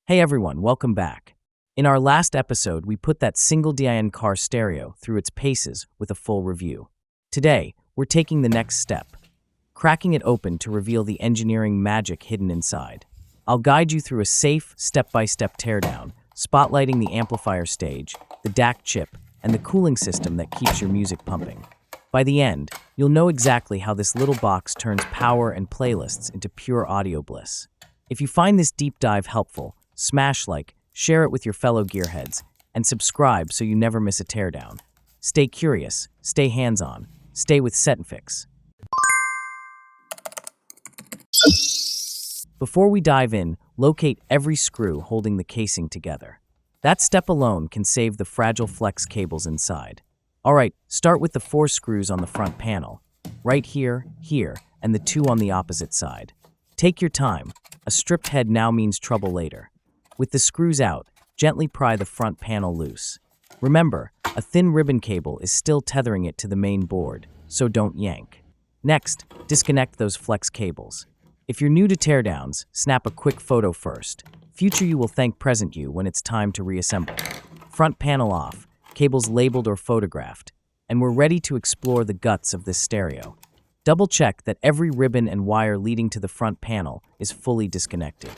Hey everyone, welcome back. In our last episode, we put that single DIN car stereo through its paces with a full review. Today, we're taking the next step, cracking it open to reveal the engineering magic hidden inside. I'll guide you through a safe, step-by-step teardown, spotlighting the amplifier stage, the DAC chip, and the cooling system that keeps your music pumping. By the end, you'll know exactly how this little box turns power and playlists into pure audio bliss. If you find this deep dive helpful, smash like, share it with your fellow gearheads, and subscribe so you never miss a teardown. Stay curious, stay hands-on, stay with SetNFix. Before we dive in, locate every screw holding the casing together. That step alone can save the fragile flex cables inside. Alright, start with the 4 screws on the front panel. Right here, here, and the 2 on the opposite side. Take your time. A stripped head now means trouble later. With the screws out, gently pry the front panel loose. Remember, a thin ribbon cable is still tethering it to the main board, so don't yank. Next, disconnect those flex cables. If you're new to teardowns, snap a quick photo first. Future you will thank present you when it's time to reassemble. Front panel off, cables labeled or photographed, and we're ready to explore the guts of this stereo. Double-check that every ribbon and wire leading to the front panel is fully disconnected.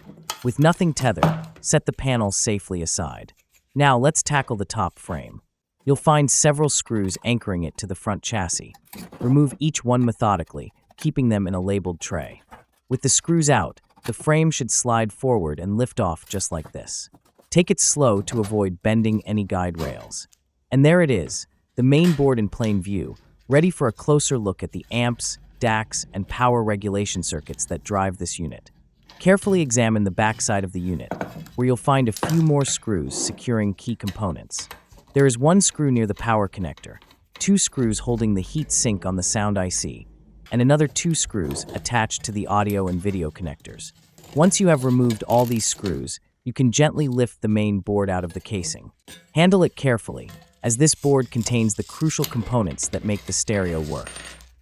With nothing tethered, set the panel safely aside. Now let's tackle the top frame. You'll find several screws anchoring it to the front chassis. Remove each one methodically, keeping them in a labeled tray. With the screws out, the frame should slide forward and lift off just like this. Take it slow to avoid bending any guide rails. And there it is, the main board in plain view, ready for a closer look at the amps, DACs, and power regulation circuits that drive this unit. Carefully examine the backside of the unit, where you'll find a few more screws securing key components. There is 1 screw near the power connector, 2 screws holding the heat sink on the sound IC, and another 2 screws attached to the audio and video connectors. Once you have removed all these screws, you can gently lift the main board out of the casing. Handle it carefully, as this board contains the crucial components that make the stereo work.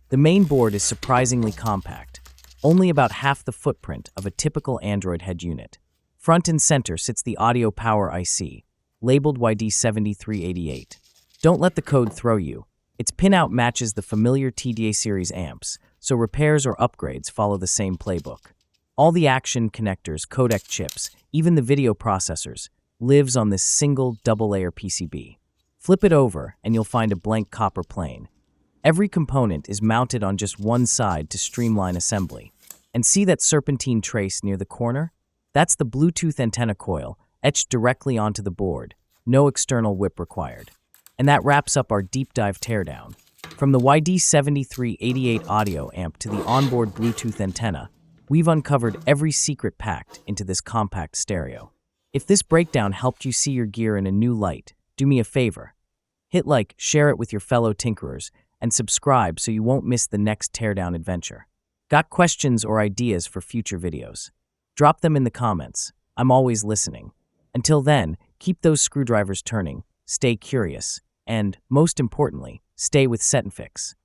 The main board is surprisingly compact, only about half the footprint of a typical Android head unit. Front and center sits the audio power IC, labeled YD7388. Don't let the code throw you. Its pinout matches the familiar TDA series amps, so repairs or upgrades follow the same playbook. All the action connectors, codec chips, even the video processors, lives on this single double-layer PCB. Flip it over and you'll find a blank copper plane. Every component is mounted on just one side to streamline assembly. And see that serpentine trace near the corner? That's the Bluetooth antenna coil, etched directly onto the board. No external whip required. And that wraps up our deep dive teardown. From the YD7388 audio amp to the onboard Bluetooth antenna, we've uncovered every secret packed into this compact stereo. If this breakdown helped you see your gear in a new light, do me a favor. Hit like, share it with your fellow tinkerers, and subscribe so you won't miss the next teardown adventure. Got questions or ideas for future videos? Drop them in the comments. I'm always listening. Until then, keep those screwdrivers turning, stay curious, and, most importantly, stay with SetNFix.